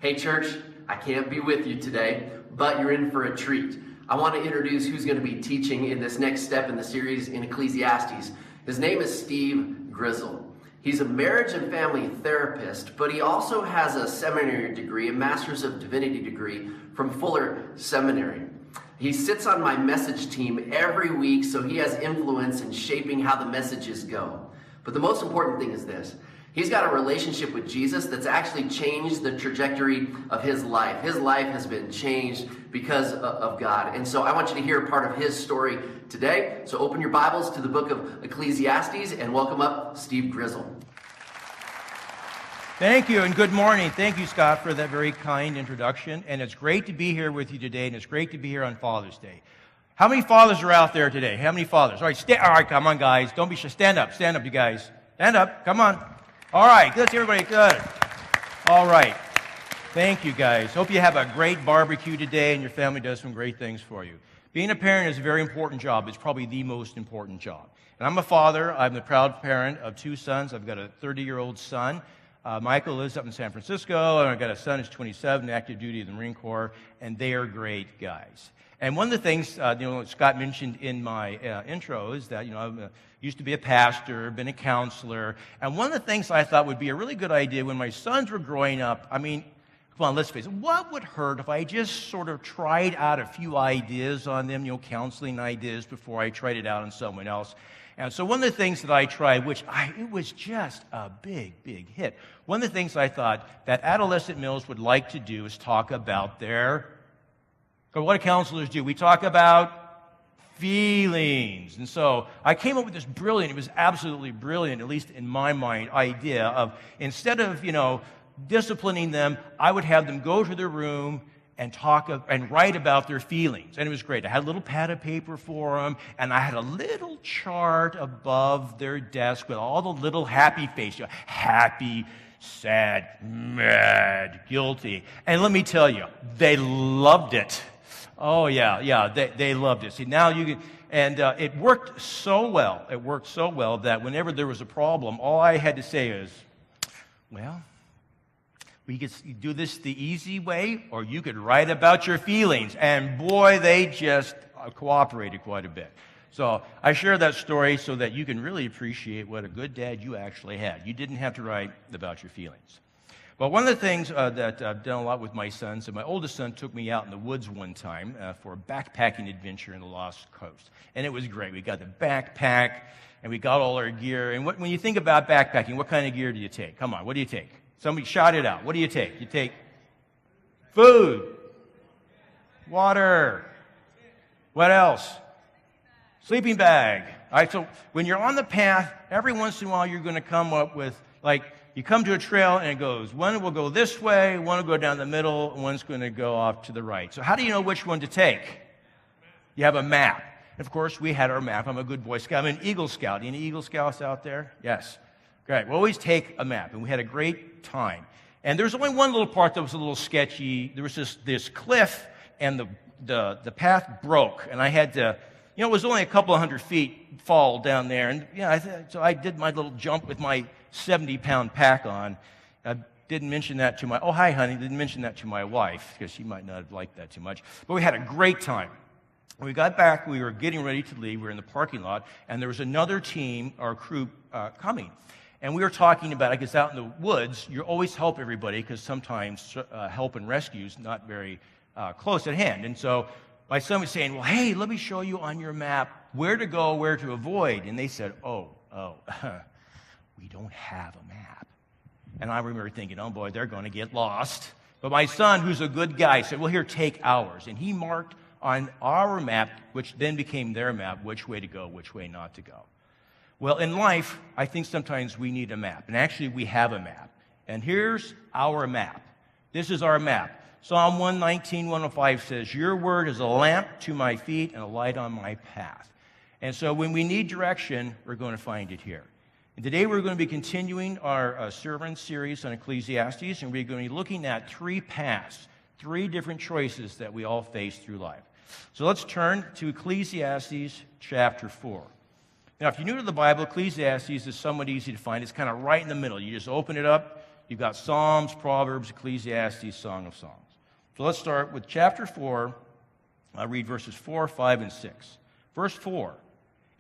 Hey church, I can't be with you today, but you're in for a treat. I want to introduce who's going to be teaching in this next step in the series in Ecclesiastes. His name is Steve Grizzle. He's a marriage and family therapist, but he also has a seminary degree, a Master's of Divinity degree from Fuller Seminary. He sits on my message team every week, so he has influence in shaping how the messages go. But the most important thing is this. He's got a relationship with Jesus that's actually changed the trajectory of his life. His life has been changed because of God. And so I want you to hear part of his story today. So open your Bibles to the book of Ecclesiastes and welcome up Steve Grizzle. Thank you and good morning. Thank you, Scott, for that very kind introduction. And it's great to be here with you today, and it's great to be here on Father's Day. How many fathers are out there today? How many fathers? All right, come on, guys. Don't be shy. Stand up, you guys. Stand up. Come on. All right, good, everybody, good. All right, thank you guys. Hope you have a great barbecue today and your family does some great things for you. Being a parent is a very important job. It's probably the most important job. And I'm a father. I'm the proud parent of two sons. I've got a 30-year-old son. Michael lives up in San Francisco, and I've got a son who's 27, active duty in the Marine Corps, and they are great guys. And one of the things, Scott mentioned in my intro is that, I used to be a pastor, been a counselor, and one of the things I thought would be a really good idea when my sons were growing up, come on, let's face it, what would hurt if I just sort of tried out a few ideas on them, counseling ideas before I tried it out on someone else. And so one of the things that I tried, it was just a big, big hit. One of the things I thought that adolescent males would like to do is talk about what do counselors do? We talk about feelings. And so I came up with this it was absolutely brilliant, at least in my mind, idea of instead of, disciplining them, I would have them go to their room and and write about their feelings. And it was great. I had a little pad of paper for them, and I had a little chart above their desk with all the little happy faces. Happy, sad, mad, guilty. And let me tell you, they loved it. Oh, yeah, they loved it. See, now you can, and it worked so well. It worked so well that whenever there was a problem, all I had to say is, we could do this the easy way, or you could write about your feelings. And boy, they just cooperated quite a bit. So I share that story so that you can really appreciate what a good dad you actually had. You didn't have to write about your feelings. But one of the things that I've done a lot with my sons, and my oldest son took me out in the woods one time for a backpacking adventure in the Lost Coast. And it was great. We got the backpack, and we got all our gear. And when you think about backpacking, what kind of gear do you take? Come on, what do you take? Somebody shout it out. What do you take? You take food, water. What else? Sleeping bag. All right, so when you're on the path, every once in a while you're going to come up with, you come to a trail and it goes, one will go this way, one will go down the middle, and one's going to go off to the right. So how do you know which one to take? You have a map. And of course, we had our map. I'm a good Boy Scout. I'm an Eagle Scout. Any Eagle Scouts out there? Yes. Great. We always take a map, and we had a great time. And there's only one little part that was a little sketchy. There was this cliff, and the path broke, and I had to, it was only a couple of 100 feet fall down there. And so I did my little jump with my 70-pound pack on. I didn't mention that to hi, honey, didn't mention that to my wife, because she might not have liked that too much. But we had a great time. When we got back, we were getting ready to leave. We were in the parking lot, and there was another team, our crew, coming. And we were talking about, out in the woods, you always help everybody, because sometimes help and rescue is not very close at hand. And so my son was saying, hey, let me show you on your map where to go, where to avoid. And they said, we don't have a map. And I remember thinking, oh boy, they're going to get lost. But my son, who's a good guy, said, here, take ours. And he marked on our map, which then became their map, which way to go, which way not to go. Well, in life, I think sometimes we need a map. And actually, we have a map. And here's our map. This is our map. Psalm 119, 105 says, your word is a lamp to my feet and a light on my path. And so when we need direction, we're going to find it here. And today we're going to be continuing our sermon series on Ecclesiastes, and we're going to be looking at three paths, three different choices that we all face through life. So let's turn to Ecclesiastes chapter 4. Now, if you're new to the Bible, Ecclesiastes is somewhat easy to find. It's kind of right in the middle. You just open it up, You've got Psalms, Proverbs, Ecclesiastes, Song of Songs. So let's start with chapter 4. I'll read verses 4, 5, and 6. Verse 4,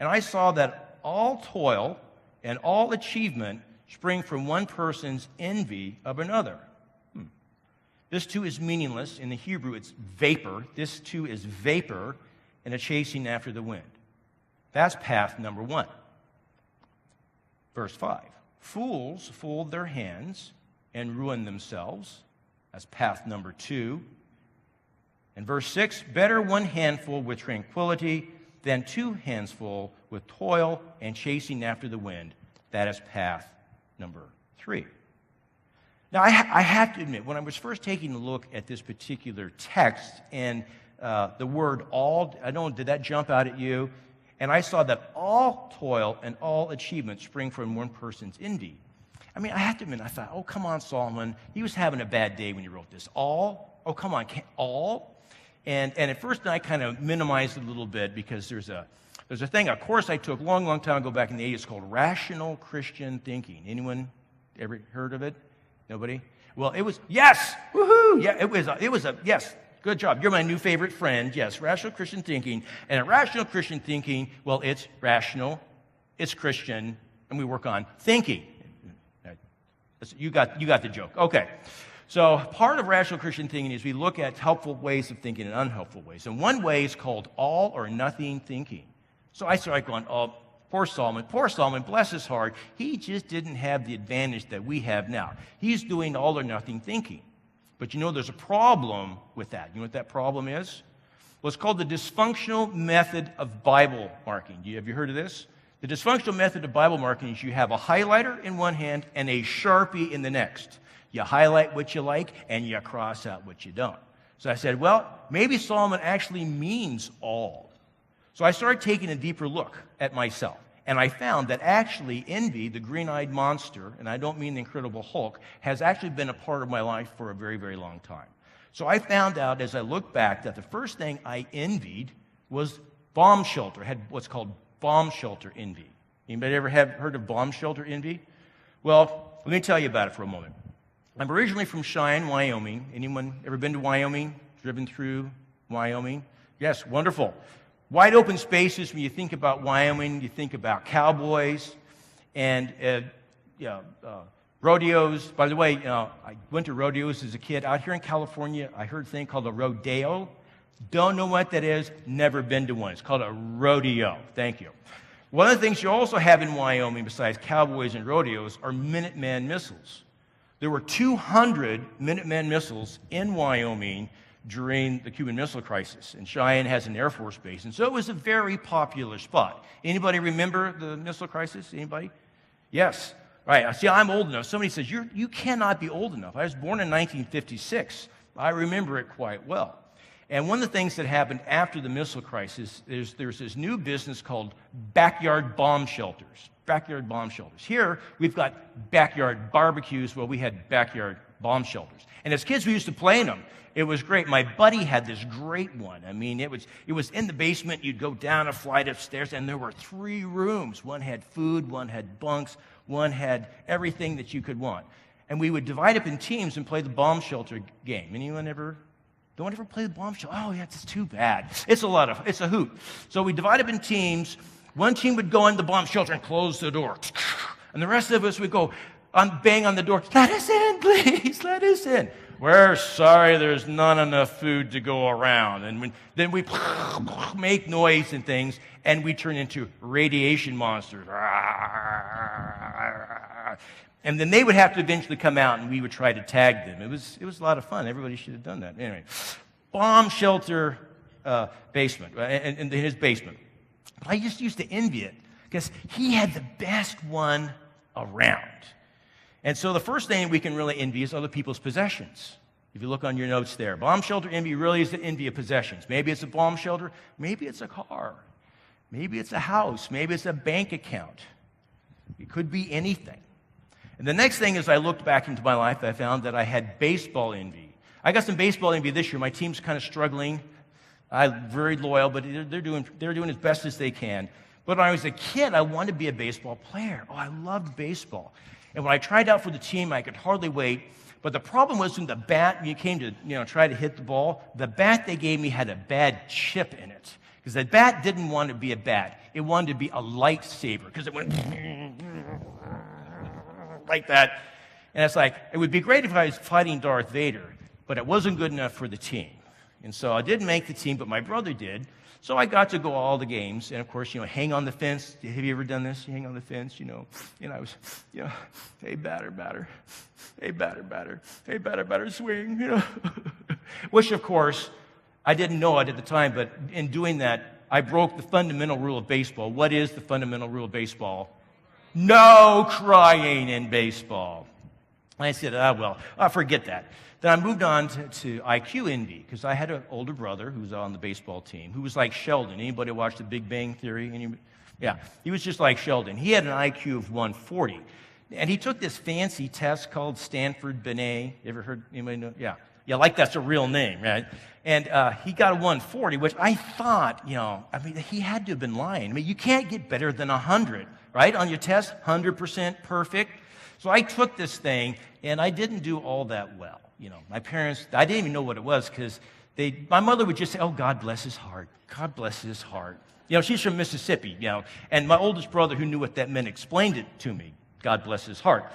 and I saw that all toil and all achievement spring from one person's envy of another. This too is meaningless. In the Hebrew, it's vapor. This too is vapor and a chasing after the wind. That's path number 1. Verse 5, fools fold their hands and ruin themselves. That's path number 2. And verse 6, better one handful with tranquility than 2 handsful with toil and chasing after the wind. That is path number 3. Now, I have to admit, when I was first taking a look at this particular text and the word all, I don't know, did that jump out at you? And I saw that all toil and all achievement spring from one person's envy. I mean, I have to admit, I thought, oh, come on, Solomon. He was having a bad day when he wrote this. All? Oh, come on, all? And at first I kind of minimized it a little bit because there's a thing, a course I took a long, long time ago back in the 80s called Rational Christian Thinking. Anyone ever heard of it? Nobody? Well, it was, yes, woohoo, yeah, it was a, yes, good job. You're my new favorite friend, yes, Rational Christian Thinking. And at Rational Christian Thinking, well, it's rational, it's Christian, and we work on thinking. You got the joke. Okay. So part of rational Christian thinking is we look at helpful ways of thinking and unhelpful ways. And one way is called all or nothing thinking. So I started going, oh, poor Solomon, bless his heart. He just didn't have the advantage that we have now. He's doing all or nothing thinking. But you know, there's a problem with that. You know what that problem is? Well, it's called the dysfunctional method of Bible marking. Have you heard of this? The dysfunctional method of Bible marking is you have a highlighter in one hand and a Sharpie in the next. You highlight what you like and you cross out what you don't. So I said, well, maybe Solomon actually means all. So I started taking a deeper look at myself. And I found that actually envy, the green-eyed monster, and I don't mean the Incredible Hulk, has actually been a part of my life for a very, very long time. So I found out as I looked back that the first thing I envied was bomb shelter. I had what's called bomb shelter envy. Anybody ever have heard of bomb shelter envy? Well, let me tell you about it for a moment. I'm originally from Cheyenne, Wyoming. Anyone ever been to Wyoming? Driven through Wyoming? Yes, wonderful. Wide open spaces. When you think about Wyoming, you think about cowboys and rodeos. By the way, I went to rodeos as a kid. Out here in California, I heard a thing called a rodeo. Don't know what that is. Never been to one. It's called a rodeo. Thank you. One of the things you also have in Wyoming, besides cowboys and rodeos, are Minuteman missiles. There were 200 Minuteman missiles in Wyoming during the Cuban Missile Crisis, and Cheyenne has an Air Force base, and so it was a very popular spot. Anybody remember the missile crisis? Anybody? Yes. Right. See, I'm old enough. Somebody says, you cannot be old enough. I was born in 1956. I remember it quite well. And one of the things that happened after the missile crisis is there's this new business called backyard bomb shelters. Backyard bomb shelters. Here, we've got backyard barbecues. Well, we had backyard bomb shelters. And as kids, we used to play in them. It was great. My buddy had this great one. I mean, it was in the basement. You'd go down a flight of stairs, and there were 3 rooms. One had food, one had bunks, one had everything that you could want. And we would divide up in teams and play the bomb shelter game. Anyone ever? Don't ever play the bomb shelter? Oh, yeah, it's too bad. It's a hoot. So we divide up in teams. One team would go in the bomb shelter and close the door. And the rest of us would go bang on the door. Let us in, please. Let us in. We're sorry there's not enough food to go around. And then we make noise and things, and we turn into radiation monsters. And then they would have to eventually come out, and we would try to tag them. It was a lot of fun. Everybody should have done that. Anyway, bomb shelter basement, in his basement. I just used to envy it because he had the best one around. And so the first thing we can really envy is other people's possessions. If you look on your notes there, bomb shelter envy really is the envy of possessions. Maybe it's a bomb shelter. Maybe it's a car. Maybe it's a house. Maybe it's a bank account. It could be anything. And the next thing is I looked back into my life, I found that I had baseball envy. I got some baseball envy this year. My team's kind of struggling. I'm very loyal, but they're doing as best as they can. But when I was a kid, I wanted to be a baseball player. Oh, I loved baseball. And when I tried out for the team, I could hardly wait. But the problem was when you came to try to hit the ball, the bat they gave me had a bad chip in it. Because the bat didn't want to be a bat. It wanted to be a lightsaber, because it went like that. And it's like, it would be great if I was fighting Darth Vader, but it wasn't good enough for the team. And so I didn't make the team, but my brother did. So I got to go all the games. And of course, hang on the fence. Have you ever done this? You hang on the fence, And I was, hey, batter. Hey, batter. Hey, batter, swing, Which, of course, I didn't know it at the time, but in doing that, I broke the fundamental rule of baseball. What is the fundamental rule of baseball? No crying in baseball. And I said, I'll forget that. Then I moved on to IQ envy, because I had an older brother who was on the baseball team, who was like Sheldon. Anybody watch The Big Bang Theory? Yeah, he was just like Sheldon. He had an IQ of 140. And he took this fancy test called Stanford Binet. You ever heard anybody know? Yeah, like that's a real name, right? And he got a 140, which I thought, he had to have been lying. You can't get better than 100, right? On your test, 100% perfect. So I took this thing, and I didn't do all that well. My parents, I didn't even know what it was, because my mother would just say, oh, God bless his heart. God bless his heart. She's from Mississippi, and my oldest brother, who knew what that meant, explained it to me. God bless his heart.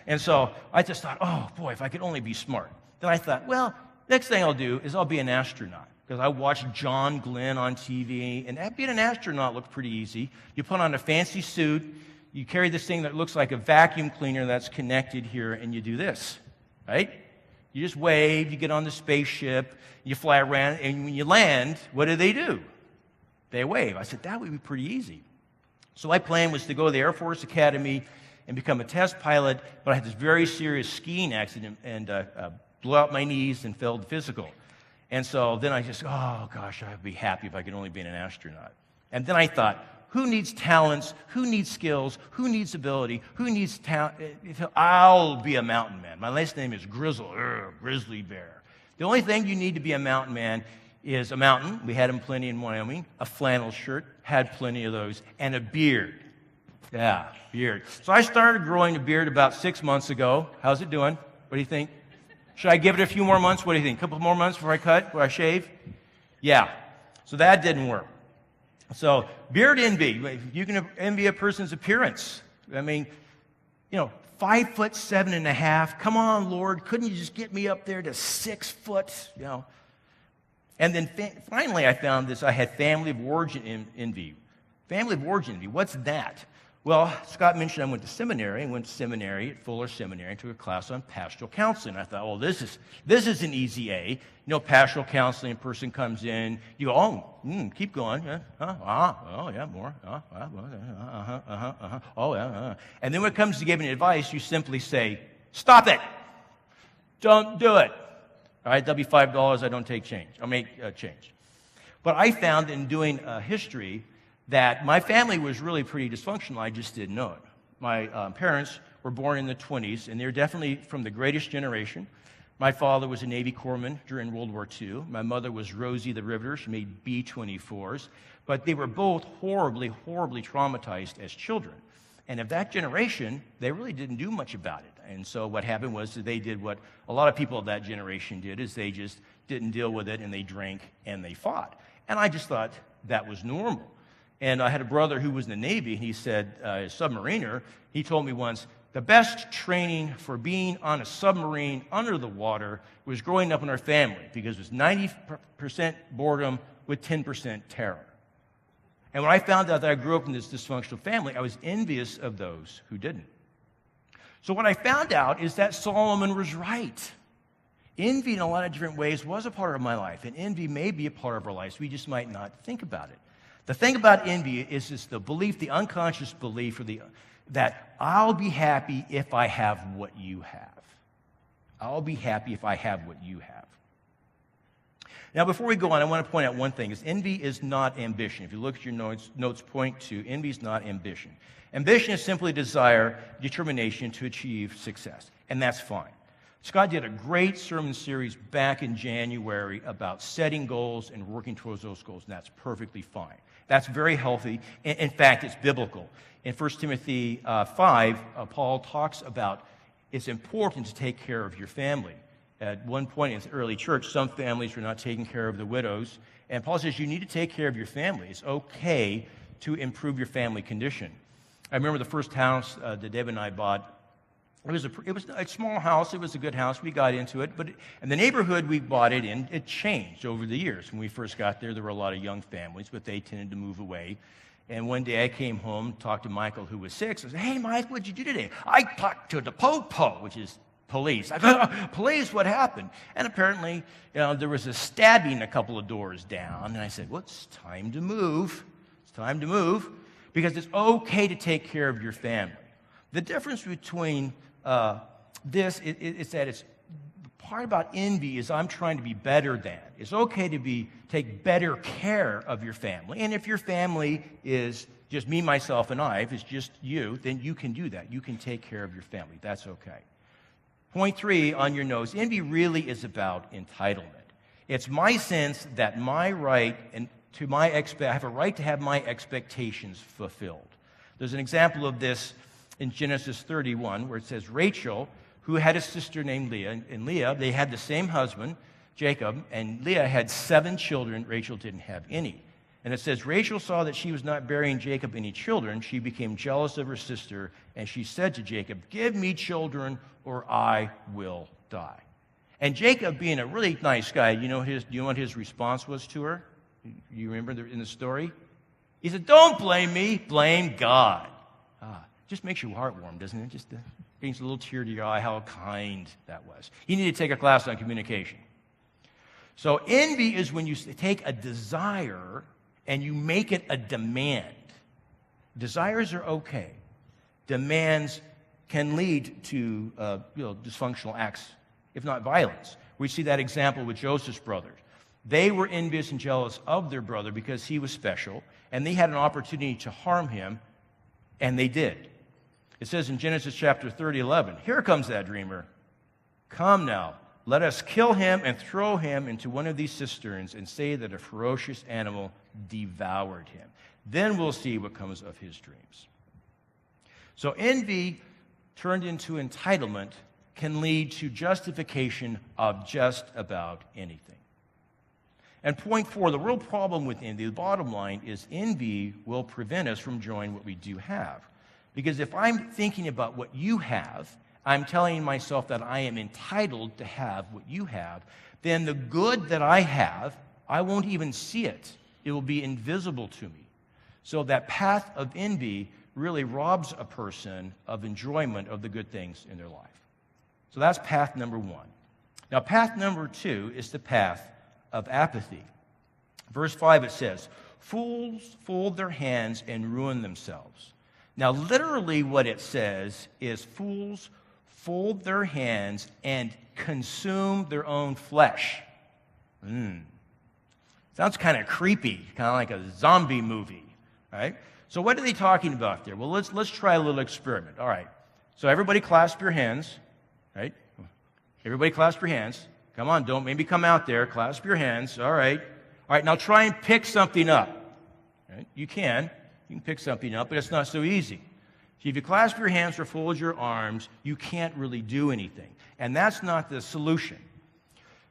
And so I just thought, oh, boy, if I could only be smart. Then I thought, well, next thing I'll do is I'll be an astronaut, because I watched John Glenn on TV, and being an astronaut looked pretty easy. You put on a fancy suit, you carry this thing that looks like a vacuum cleaner that's connected here, and you do this, right? You just wave, you get on the spaceship, you fly around, and when you land, what do? They wave. I said, that would be pretty easy. So my plan was to go to the Air Force Academy and become a test pilot, but I had this very serious skiing accident and blew out my knees and failed physical. And so then I just, oh gosh, I'd be happy if I could only be an astronaut. And then I thought, who needs talents? Who needs skills? Who needs ability? Who needs talent? I'll be a mountain man. My last name is Grizzle, grizzly bear. The only thing you need to be a mountain man is a mountain. We had them plenty in Wyoming. A flannel shirt, had plenty of those, and a beard. Yeah, beard. So I started growing a beard about 6 months ago. How's it doing? What do you think? Should I give it a few more months? What do you think? A couple more months before I cut, before I shave? Yeah. So that didn't work. So beard envy. You can envy a person's appearance. 5'7.5". Come on, Lord, couldn't you just get me up there to 6 foot? And then finally, I found this. I had family of origin envy. Family of origin envy. What's that? Well, Scott mentioned I went to seminary. I went to seminary at Fuller Seminary and took a class on pastoral counseling. I thought, well, this is an easy A. Pastoral counseling, a person comes in, you go, keep going. Yeah, oh, yeah, more. Oh, yeah. And then when it comes to giving advice, you simply say, stop it. Don't do it. All right, that'll be $5. I don't take change. I'll make change. But I found in doing history that my family was really pretty dysfunctional. I just didn't know it. My parents were born in the 20s, and they're definitely from the greatest generation. My father was a Navy corpsman during World War II. My mother was Rosie the Riveter. She made B-24s. But they were both horribly, horribly traumatized as children. And of that generation, they really didn't do much about it. And so what happened was that they did what a lot of people of that generation did, is they just didn't deal with it, and they drank and they fought. And I just thought that was normal. And I had a brother who was in the Navy, and he said, a submariner, he told me once, the best training for being on a submarine under the water was growing up in our family, because it was 90% boredom with 10% terror. And when I found out that I grew up in this dysfunctional family, I was envious of those who didn't. So what I found out is that Solomon was right. Envy in a lot of different ways was a part of my life, and envy may be a part of our lives. We just might not think about it. The thing about envy is the belief, the unconscious belief, that I'll be happy if I have what you have. I'll be happy if I have what you have. Now, before we go on, I want to point out one thing, is envy is not ambition. If you look at your notes point to, envy is not ambition. Ambition is simply desire, determination to achieve success, and that's fine. Scott did a great sermon series back in January about setting goals and working towards those goals, and that's perfectly fine. That's very healthy. In fact, it's biblical. In 1 Timothy 5, Paul talks about it's important to take care of your family. At one point in the early church, some families were not taking care of the widows, and Paul says you need to take care of your family. It's okay to improve your family condition. I remember the first house that Deb and I bought. It was a small house. It was a good house. We got into it. And the neighborhood we bought it in, it changed over the years. When we first got there were a lot of young families, but they tended to move away. And one day I came home, talked to Michael, who was 6. I said, "Hey, Mike, what'd you do today?" "I talked to the po-po," which is police. I go, "Police, what happened?" And apparently, there was a stabbing a couple of doors down. And I said, "Well, it's time to move. It's time to move," because it's okay to take care of your family. The difference between this is that it's the part about envy is I'm trying to be better than. It's okay to take better care of your family. And if your family is just me, myself, and I, if it's just you, then you can do that. You can take care of your family. That's okay. Point 3 on your notes, envy really is about entitlement. It's my sense that I have a right to have my expectations fulfilled. There's an example of this in Genesis 31, where it says Rachel, who had a sister named Leah, and Leah, they had the same husband, Jacob, and Leah had 7 children. Rachel didn't have any. And it says, Rachel saw that she was not bearing Jacob any children. She became jealous of her sister, and she said to Jacob, "Give me children, or I will die." And Jacob, being a really nice guy, do you know what his response was to her? You remember in the story? He said, "Don't blame me, blame God." Just makes your heart warm, doesn't it? Just brings a little tear to your eye, how kind that was. You need to take a class on communication. So envy is when you take a desire and you make it a demand. Desires are okay. Demands can lead to dysfunctional acts, if not violence. We see that example with Joseph's brothers. They were envious and jealous of their brother because he was special, and they had an opportunity to harm him, and they did. It says in Genesis chapter 30:11, "Here comes that dreamer. Come now, let us kill him and throw him into one of these cisterns and say that a ferocious animal devoured him. Then we'll see what comes of his dreams." So envy turned into entitlement can lead to justification of just about anything. And point 4, the real problem with envy, the bottom line is envy will prevent us from enjoying what we do have. Because if I'm thinking about what you have, I'm telling myself that I am entitled to have what you have, then the good that I have, I won't even see it. It will be invisible to me. So that path of envy really robs a person of enjoyment of the good things in their life. So that's path number 1. Now, path number 2 is the path of apathy. Verse 5, it says, "Fools fold their hands and ruin themselves." Now, literally what it says is fools fold their hands and consume their own flesh. Sounds kind of creepy, kind of like a zombie movie, right? So what are they talking about there? Well, let's try a little experiment. All right. So everybody clasp your hands, right? Everybody clasp your hands. Come on, don't maybe come out there. Clasp your hands. All right. All right, now try and pick something up. Right? You can pick something up, but it's not so easy. So if you clasp your hands or fold your arms, you can't really do anything. And that's not the solution.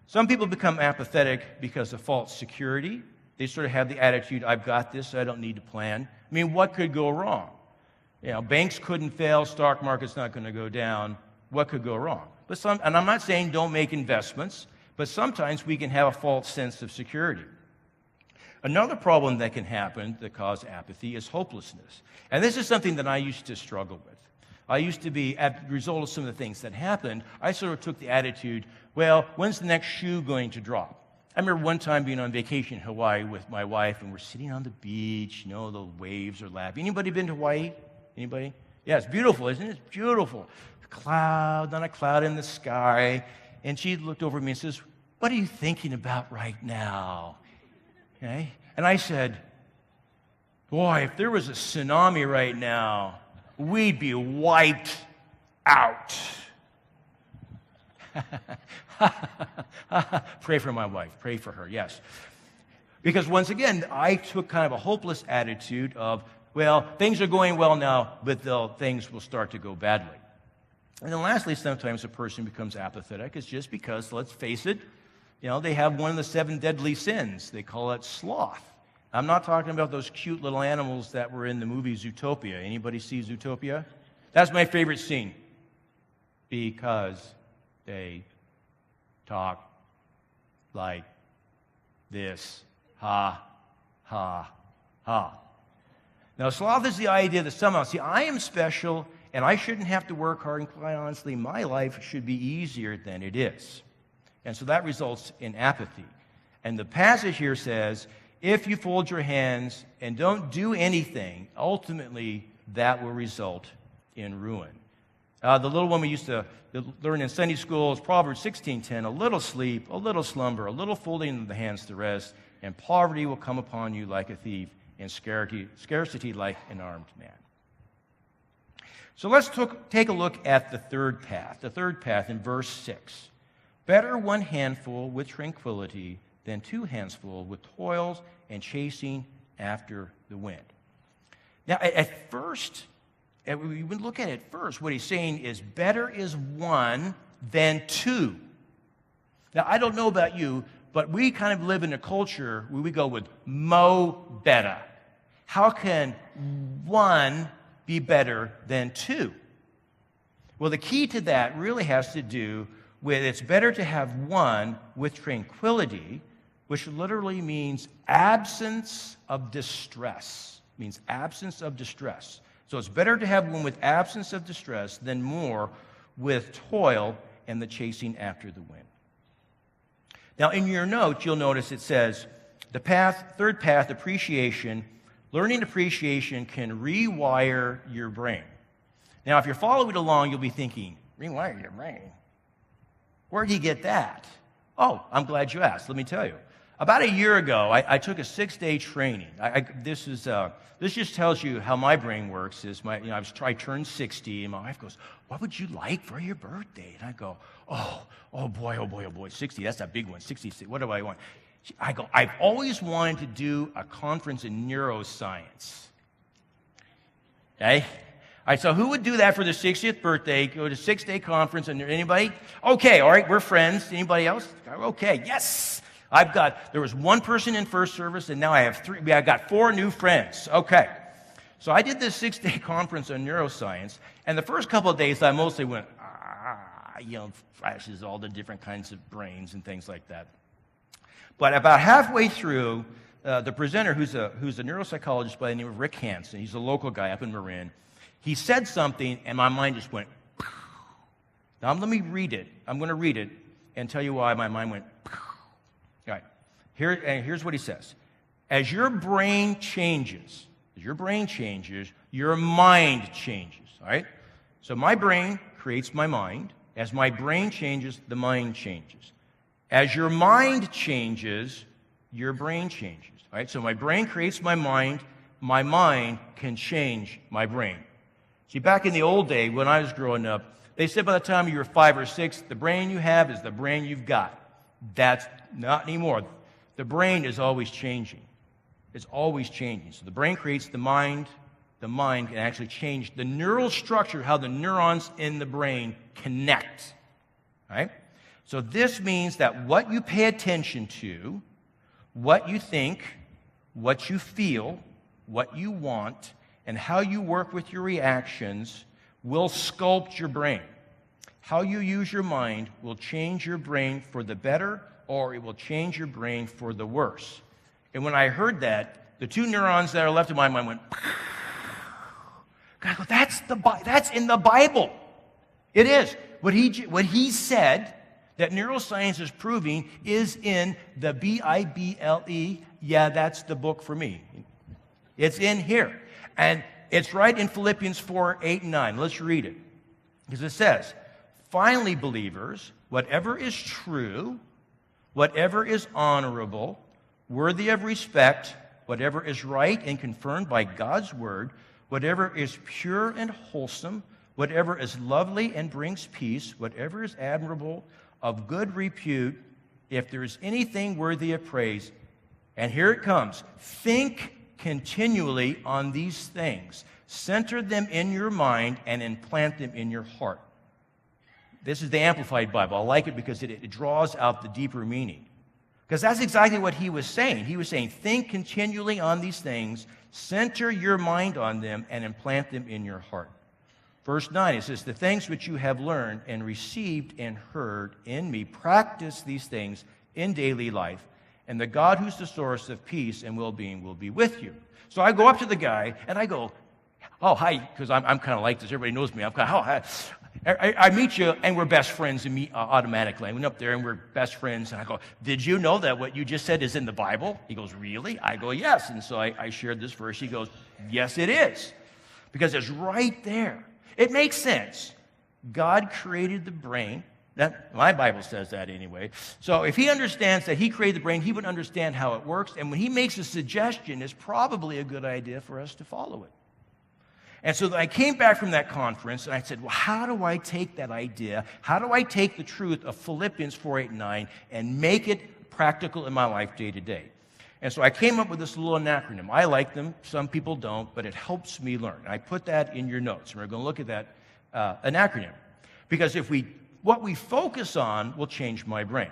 Some people become apathetic because of false security. They sort of have the attitude, "I've got this, so I don't need to plan." I mean, what could go wrong? Banks couldn't fail, stock market's not going to go down. What could go wrong? And I'm not saying don't make investments, but sometimes we can have a false sense of security. Another problem that can happen that causes apathy is hopelessness. And this is something that I used to struggle with. I used to be, as a result of some of the things that happened, I sort of took the attitude, well, when's the next shoe going to drop? I remember one time being on vacation in Hawaii with my wife, and we're sitting on the beach, the waves are lapping. Anybody been to Hawaii? Anybody? Yeah, it's beautiful, isn't it? It's beautiful. Not a cloud in the sky. And she looked over at me and says, "What are you thinking about right now?" Okay? And I said, "Boy, if there was a tsunami right now, we'd be wiped out." Pray for my wife. Pray for her, yes. Because once again, I took kind of a hopeless attitude of, well, things are going well now, but things will start to go badly. And then lastly, sometimes a person becomes apathetic. It's just because, let's face it, they have one of the 7 deadly sins. They call it sloth. I'm not talking about those cute little animals that were in the movie Zootopia. Anybody see Zootopia? That's my favorite scene. Because they talk like this. Ha, ha, ha. Now, sloth is the idea that somehow, I am special, and I shouldn't have to work hard, and quite honestly, my life should be easier than it is. And so that results in apathy. And the passage here says, if you fold your hands and don't do anything, ultimately that will result in ruin. The little one we used to learn in Sunday school is Proverbs 16:10, a little sleep, a little slumber, a little folding of the hands to rest, and poverty will come upon you like a thief, and scarcity like an armed man. So let's take a look at the third path in verse 6. Better one handful with tranquility than 2 handsful with toils and chasing after the wind. Now, at first, we would look at it first. What he's saying is better is 1 than 2. Now, I don't know about you, but we kind of live in a culture where we go with mo better. How can 1 be better than 2? Well, the key to that really has to do with it's better to have 1 with tranquility, which literally means absence of distress. It means absence of distress. So it's better to have 1 with absence of distress than more with toil and the chasing after the wind. Now, in your notes, you'll notice it says, third path, appreciation. Learning appreciation can rewire your brain. Now, if you're following along, you'll be thinking, rewire your brain? Where'd he get that? Oh, I'm glad you asked. Let me tell you. About a year ago, I took a 6-day training. This just tells you how my brain works. I turned 60, and my wife goes, "What would you like for your birthday?" And I go, oh boy, 60. That's a big one. 60. What do I want? I go, I've always wanted to do a conference in neuroscience. Okay. All right, so who would do that for their 60th birthday? Go to a 6-day conference, and anybody? Okay, all right, we're friends. Anybody else? Okay, yes. There was 1 person in first service, and now I have 3. I got 4 new friends. Okay. So I did this 6-day conference on neuroscience, and the first couple of days I mostly went, flashes all the different kinds of brains and things like that. But about halfway through, the presenter, who's a neuropsychologist by the name of Rick Hansen, he's a local guy up in Marin, he said something, and my mind just went, Pow. Now let me read it. I'm going to read it and tell you why my mind went, Pow. All right. Here's what he says. As your brain changes, your mind changes. All right? So my brain creates my mind. As my brain changes, the mind changes. As your mind changes, your brain changes. All right? So my brain creates my mind can change my brain. See, back in the old day, when I was growing up, they said by the time you were 5 or 6, the brain you have is the brain you've got. That's not anymore. The brain is always changing. It's always changing. So the brain creates the mind. The mind can actually change the neural structure, how the neurons in the brain connect. All right? So this means that what you pay attention to, what you think, what you feel, what you want, and how you work with your reactions will sculpt your brain. How you use your mind will change your brain for the better, or it will change your brain for the worse. And when I heard that, the 2 neurons that are left in my mind went, God, I go, that's in the Bible. It is. What he said that neuroscience is proving is in the Bible. Yeah, that's the book for me. It's in here. And it's right in Philippians 4, 8, and 9. Let's read it. Because it says, finally, believers, whatever is true, whatever is honorable, worthy of respect, whatever is right and confirmed by God's word, whatever is pure and wholesome, whatever is lovely and brings peace, whatever is admirable, of good repute, if there is anything worthy of praise, and here it comes, think continually on these things. Center them in your mind and implant them in your heart. This is the Amplified Bible. I like it because it draws out the deeper meaning. Because that's exactly what he was saying. He was saying, think continually on these things, center your mind on them, and implant them in your heart. Verse 9, it says, the things which you have learned and received and heard in me, practice these things in daily life, and the God who's the source of peace and well-being will be with you. So I go up to the guy, and I go, oh, hi, because I'm kind of like this. Everybody knows me. I'm kind of, oh, hi. I meet you, and we're best friends automatically. I went up there, and we're best friends, and I go, did you know that what you just said is in the Bible? He goes, really? I go, yes. And so I shared this verse. He goes, yes, it is, because it's right there. It makes sense. God created the brain. My Bible says that anyway. So if he understands that he created the brain, he would understand how it works, and when he makes a suggestion, it's probably a good idea for us to follow it. And so I came back from that conference, and I said, well, how do I take that idea? How do I take the truth of Philippians 4:8-9 and make it practical in my life day to day? And so I came up with this little acronym. I like them. Some people don't, but it helps me learn. I put that in your notes, and we're going to look at that, an acronym. Because what we focus on will change my brain.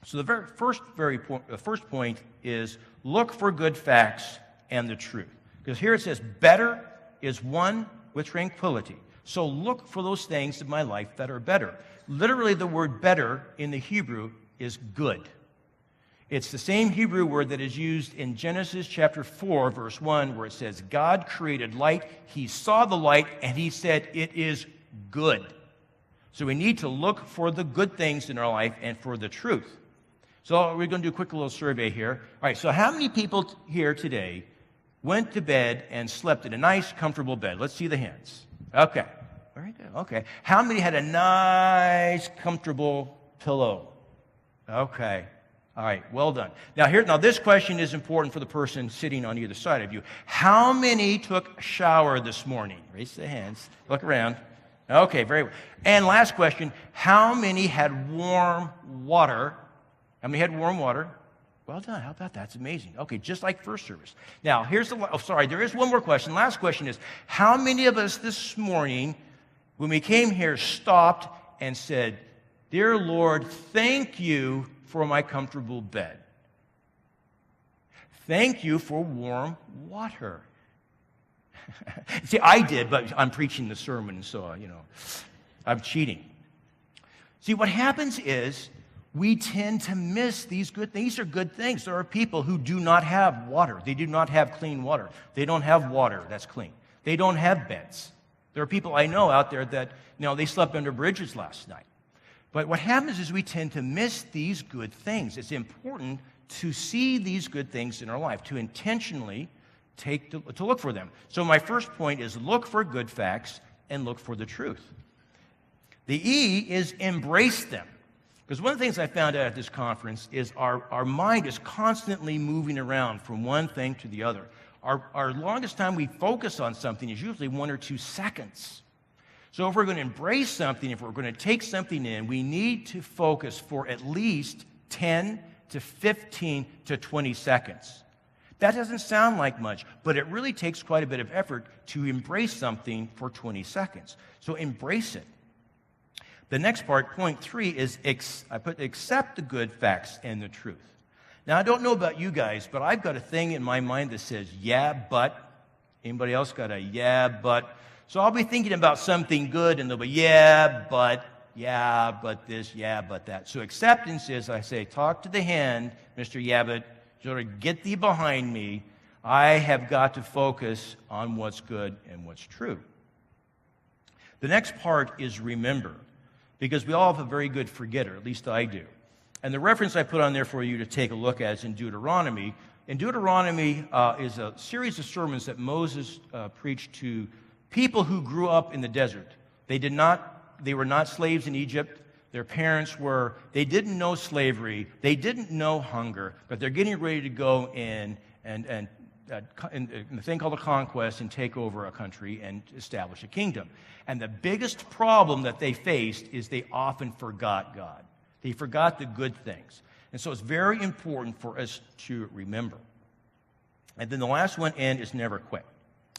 So the first point is look for good facts and the truth. Because here it says, better is one with tranquility. So look for those things in my life that are better. Literally, the word better in the Hebrew is good. It's the same Hebrew word that is used in Genesis chapter 4, verse 1, where it says, God created light, he saw the light, and he said, it is good. So we need to look for the good things in our life and for the truth. So we're going to do a quick little survey here. All right, so how many people here today went to bed and slept in a nice, comfortable bed? Let's see the hands. Okay. Very good. Okay. How many had a nice, comfortable pillow? Okay. All right. Well done. Now this question is important for the person sitting on either side of you. How many took a shower this morning? Raise the hands. Look around. Okay. Very well. And last question. How many had warm water? How many had warm water? Well done. How about that? That's amazing. Okay, just like first service. Now, there is one more question. Last question is, how many of us this morning, when we came here, stopped and said, Dear Lord, thank you for my comfortable bed. Thank you for warm water. See, I did, but I'm preaching the sermon, so, I'm cheating. See, what happens is, we tend to miss these good things. These are good things. There are people who do not have water. They do not have clean water. They don't have water that's clean. They don't have beds. There are people I know out there that, they slept under bridges last night. But what happens is we tend to miss these good things. It's important to see these good things in our life, to intentionally to look for them. So my first point is look for good facts and look for the truth. The E is embrace them. Because one of the things I found out at this conference is our mind is constantly moving around from one thing to the other. Our longest time we focus on something is usually 1 or 2 seconds. So if we're going to embrace something, if we're going to take something in, we need to focus for at least 10 to 15 to 20 seconds. That doesn't sound like much, but it really takes quite a bit of effort to embrace something for 20 seconds. So embrace it. The next part, point 3, is accept the good facts and the truth. Now, I don't know about you guys, but I've got a thing in my mind that says, yeah, but. Anybody else got a yeah, but? So I'll be thinking about something good, and they'll be, yeah, but this, yeah, but that. So acceptance is, I say, talk to the hand, Mr. Yeah, but, sort of get thee behind me. I have got to focus on what's good and what's true. The next part is remember. Because we all have a very good forgetter, at least I do. And the reference I put on there for you to take a look at is in Deuteronomy. And Deuteronomy is a series of sermons that Moses preached to people who grew up in the desert. They were not slaves in Egypt. Their parents they didn't know slavery. They didn't know hunger, but they're getting ready to go in and in the thing called a conquest and take over a country and establish a kingdom. And the biggest problem that they faced is they often forgot God. They forgot the good things. And so it's very important for us to remember. And then the last one, and is never quit.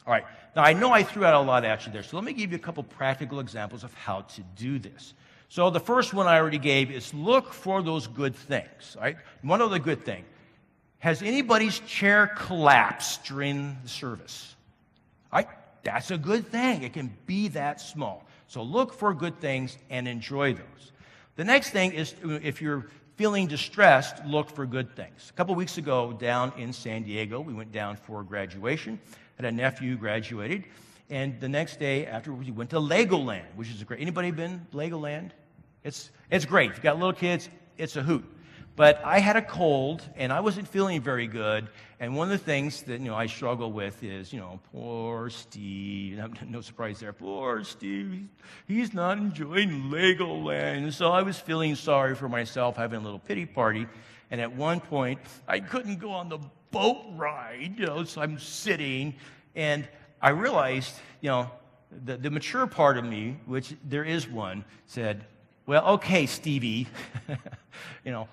All right. Now, I know I threw out a lot at you there, so let me give you a couple practical examples of how to do this. So the first one I already gave is look for those good things. All right. One other good thing. Has anybody's chair collapsed during the service? All right. That's a good thing. It can be that small. So look for good things and enjoy those. The next thing is if you're feeling distressed, look for good things. A couple weeks ago down in San Diego, we went down for graduation. Had a nephew graduated. And the next day after, we went to Legoland, which is great. Anybody been Legoland? It's great. If you've got little kids, it's a hoot. But I had a cold, and I wasn't feeling very good. And one of the things that, I struggle with is, poor Steve. No surprise there. Poor Steve. He's not enjoying Legoland. So I was feeling sorry for myself, having a little pity party. And at one point, I couldn't go on the boat ride, so I'm sitting. And I realized, the mature part of me, which there is one, said, well, okay, Stevie,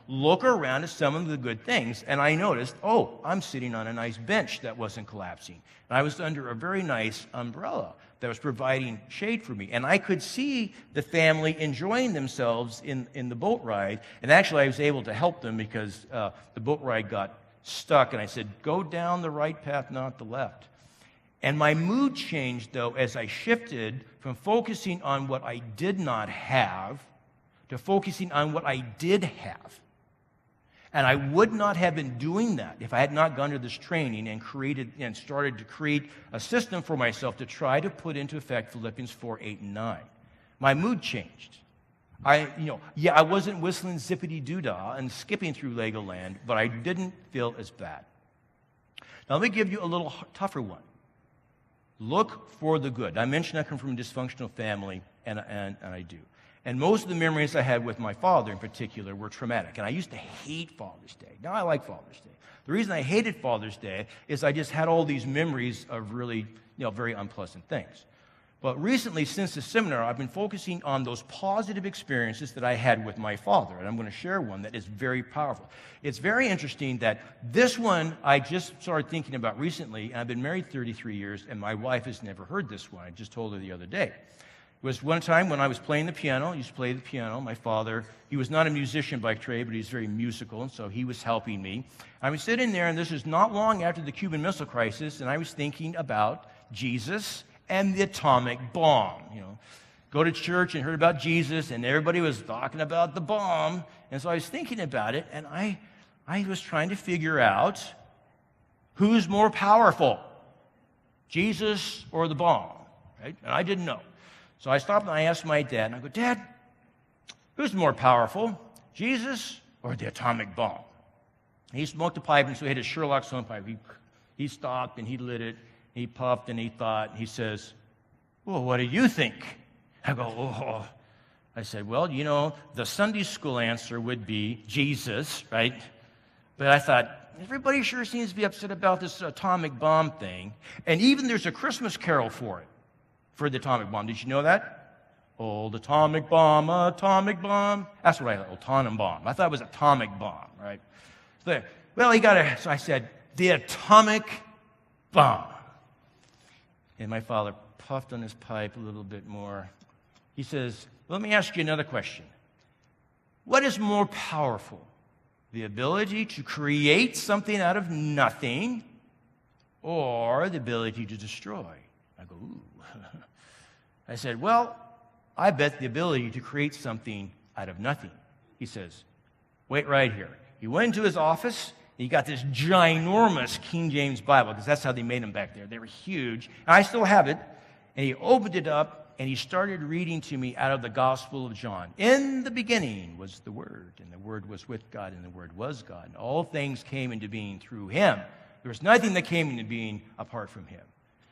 look around at some of the good things. And I noticed, I'm sitting on a nice bench that wasn't collapsing. And I was under a very nice umbrella that was providing shade for me. And I could see the family enjoying themselves in the boat ride. And actually, I was able to help them because the boat ride got stuck. And I said, go down the right path, not the left. And my mood changed, though, as I shifted from focusing on what I did not have to focusing on what I did have. And I would not have been doing that if I had not gone to this training and started to create a system for myself to try to put into effect Philippians 4, 8, and 9. My mood changed. I wasn't whistling zippity-doo-dah and skipping through Legoland, but I didn't feel as bad. Now, let me give you a little tougher one. Look for the good. I mentioned I come from a dysfunctional family, and I do. And most of the memories I had with my father in particular were traumatic. And I used to hate Father's Day. Now I like Father's Day. The reason I hated Father's Day is I just had all these memories of really, very unpleasant things. But recently, since the seminar, I've been focusing on those positive experiences that I had with my father. And I'm going to share one that is very powerful. It's very interesting that this one I just started thinking about recently. And I've been married 33 years, and my wife has never heard this one. I just told her the other day. It was one time when I was playing the piano. I used to play the piano. My father, he was not a musician by trade, but he's very musical, and so he was helping me. I was sitting there, and this is not long after the Cuban Missile Crisis, and I was thinking about Jesus and the atomic bomb. Go to church and heard about Jesus, and everybody was talking about the bomb. And so I was thinking about it, and I was trying to figure out who's more powerful, Jesus or the bomb, right? And I didn't know. So I stopped and I asked my dad, and I go, Dad, who's more powerful, Jesus or the atomic bomb? And he smoked a pipe, and so he had a Sherlock Holmes pipe. He stopped, and he lit it. He puffed, and he thought. And he says, well, what do you think? I go, oh. I said, well, the Sunday school answer would be Jesus, right? But I thought, everybody sure seems to be upset about this atomic bomb thing. And even there's a Christmas carol for it. For the atomic bomb. Did you know that? Old atomic bomb, atomic bomb. That's what I thought, atomic bomb. I thought it was atomic bomb, right? So, so I said, the atomic bomb. And my father puffed on his pipe a little bit more. He says, let me ask you another question. What is more powerful? The ability to create something out of nothing or the ability to destroy? I go, ooh. I said, well, I bet the ability to create something out of nothing. He says, wait right here. He went into his office. He got this ginormous King James Bible, because that's how they made them back there. They were huge. And I still have it. And he opened it up, and he started reading to me out of the Gospel of John. In the beginning was the Word, and the Word was with God, and the Word was God. And all things came into being through him. There was nothing that came into being apart from him.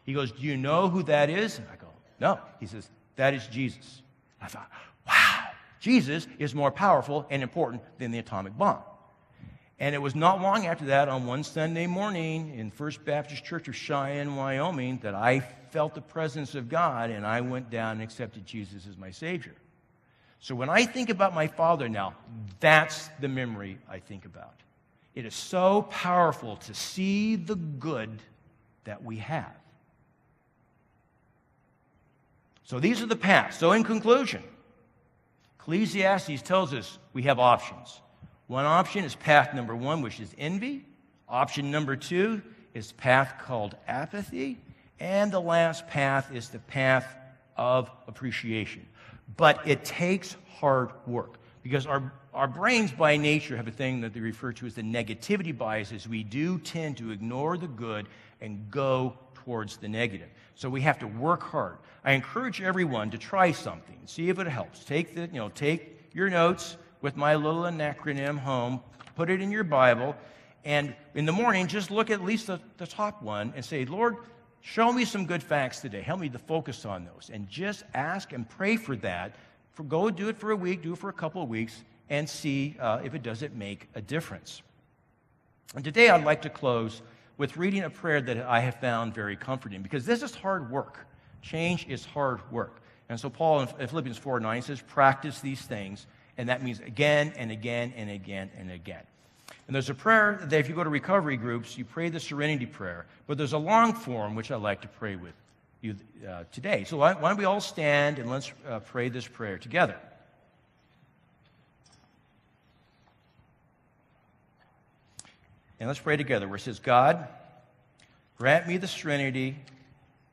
He goes, do you know who that is? And I go, no. He says, that is Jesus. I thought, wow, Jesus is more powerful and important than the atomic bomb. And it was not long after that, on one Sunday morning in First Baptist Church of Cheyenne, Wyoming, that I felt the presence of God, and I went down and accepted Jesus as my Savior. So when I think about my father now, that's the memory I think about. It is so powerful to see the good that we have. So these are the paths. So in conclusion, Ecclesiastes tells us we have options. One option is path number 1, which is envy. Option number 2 is path called apathy. And the last path is the path of appreciation. But it takes hard work because our brains by nature have a thing that they refer to as the negativity biases. We do tend to ignore the good and go towards the negative. So we have to work hard. I encourage everyone to try something. See if it helps. Take your notes with my little acronym home, put it in your Bible, and in the morning, just look at least the top one and say, Lord, show me some good facts today. Help me to focus on those. And just ask and pray for that. Go do it for a week, do it for a couple of weeks, and see if it doesn't make a difference. And today I'd like to close with reading a prayer that I have found very comforting, because this is hard work. Change is hard work. And so Paul in Philippians 4:9 says, practice these things. And that means again and again and again and again. And there's a prayer that if you go to recovery groups, you pray the serenity prayer. But there's a long form which I'd like to pray with you today. So why don't we all stand and let's pray this prayer together. And let's pray together where it says, God, grant me the serenity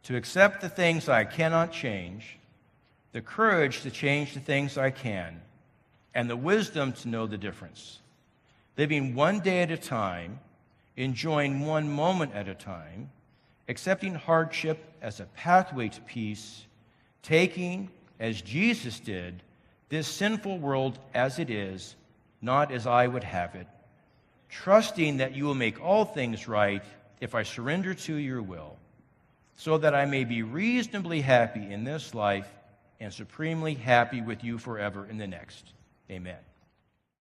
to accept the things I cannot change, the courage to change the things I can, and the wisdom to know the difference. Living one day at a time, enjoying one moment at a time, accepting hardship as a pathway to peace, taking, as Jesus did, this sinful world as it is, not as I would have it, trusting that you will make all things right if I surrender to your will, so that I may be reasonably happy in this life and supremely happy with you forever in the next. Amen.